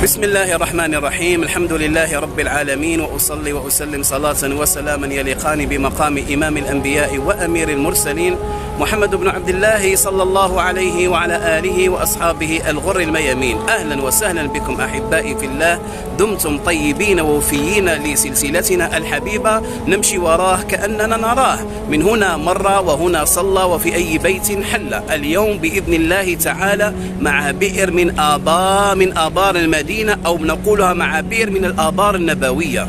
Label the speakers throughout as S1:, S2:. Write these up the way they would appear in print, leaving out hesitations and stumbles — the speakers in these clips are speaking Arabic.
S1: بسم الله الرحمن الرحيم. الحمد لله رب العالمين، وأصلي وأسلم صلاة وسلاما يليقان بمقام إمام الأنبياء وأمير المرسلين محمد بن عبد الله صلى الله عليه وعلى آله وأصحابه الغر الميامين. أهلا وسهلا بكم أحبائي في الله، دمتم طيبين ووفيين لسلسلتنا الحبيبة نمشي وراه كأننا نراه، من هنا مر وهنا صلى وفي أي بيت حل. اليوم بإذن الله تعالى مع بئر من آبار المدينة، أو نقولها مع بئر من الآبار النبوية.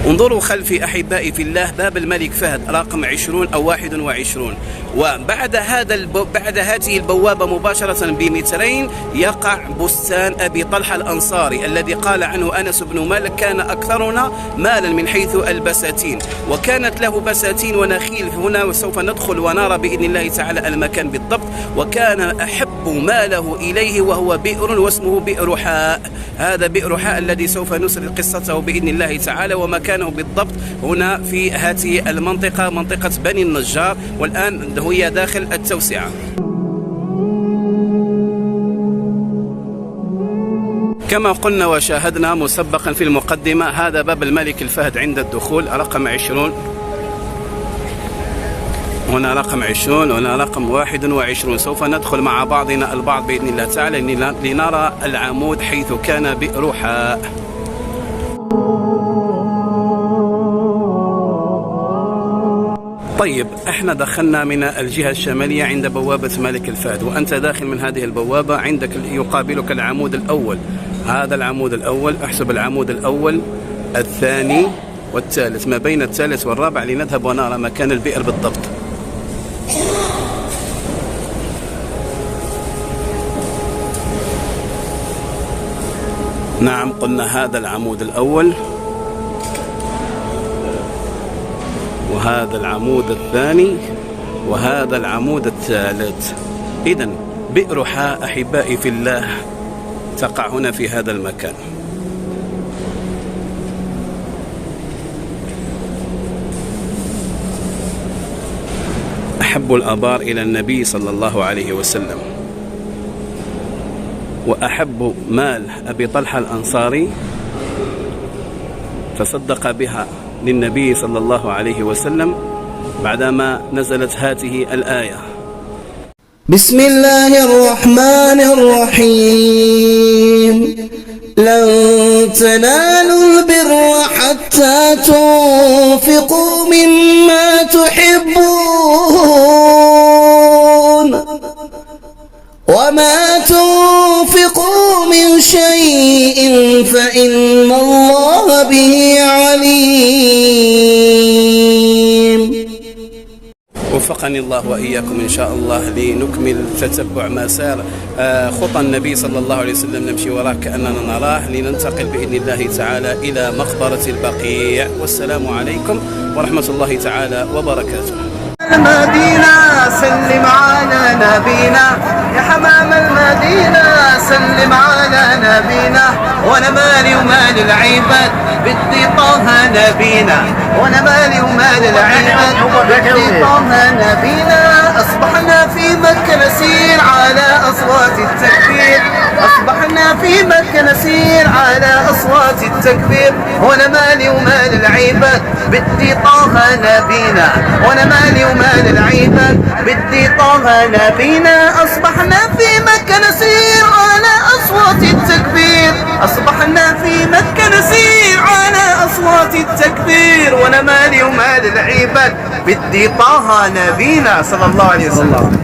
S1: انظروا خلفي أحبائي في الله باب الملك فهد رقم 20 أو 21. وبعد هذه البوابة مباشرة بمترين يقع بستان أبي طلحة الأنصاري الذي قال عنه أنس بن مالك كان أكثرنا مالا من حيث البساتين، وكانت له بساتين ونخيل هنا، وسوف ندخل ونرى بإذن الله تعالى المكان بالضبط. وكان أحب ماله إليه وهو بئر واسمه بئر حاء. هذا بئر حاء الذي سوف نسرد قصته بإذن الله تعالى ومكانه بالضبط هنا في هذه المنطقة، منطقة بني النجار، والآن هي داخل التوسعة. كما قلنا وشاهدنا مسبقا في المقدمة، هذا باب الملك الفهد عند الدخول رقم 20، هنا رقم 20 وهنا رقم 21. سوف ندخل مع بعضنا البعض بإذن الله تعالى لنرى العمود حيث كان بئر حاء. طيب، احنا دخلنا من الجهة الشمالية عند بوابة ملك الفهد، وأنت داخل من هذه البوابة عندك يقابلك العمود الأول. هذا العمود الأول، احسب العمود الأول الثاني والثالث، ما بين الثالث والرابع لنذهب ونرى مكان البئر بالضبط. نعم، قلنا هذا العمود الأول وهذا العمود الثاني وهذا العمود الثالث. إذن بئر حاء أحبائي في الله تقع هنا في هذا المكان. أحب الآبار إلى النبي صلى الله عليه وسلم، وأحب مال أبي طلحة الأنصاري تصدق بها للنبي صلى الله عليه وسلم بعدما نزلت هذه الآية:
S2: بسم الله الرحمن الرحيم. لن تنالوا البر حتى تنفقوا مما تحبون، وما تنفقوا من شيء فإن الله به عليم.
S1: وفقني الله وإياكم إن شاء الله لنكمل تتبع ما سار خطى النبي صلى الله عليه وسلم، نمشي وراه كأننا نراه، لننتقل بإذن الله تعالى إلى مقبرة البقيع. والسلام عليكم ورحمة الله تعالى وبركاته.
S3: المدينة سلم على نبينا، يا حمام المدينة سلم على نبينا، وانا مالي ومال العباد بدي طه نبينا، وانا مالي ومال العباد بدي طه نبينا. اصبحنا في مكة نسير على اصوات التكبير، اصبحنا في مكة نسير على اصوات التكبير، وانا مالي ومال العباد بدي طه نبينا، وانا مالي ومال العباد بدي طه نبينا. اصبحنا في مكة نسير على اصوات التكبير، اصبحنا في مكة نسير على اصوات التكبير، وانا مالي ومال العباد بدي طه نبينا صلى الله عليه وسلم.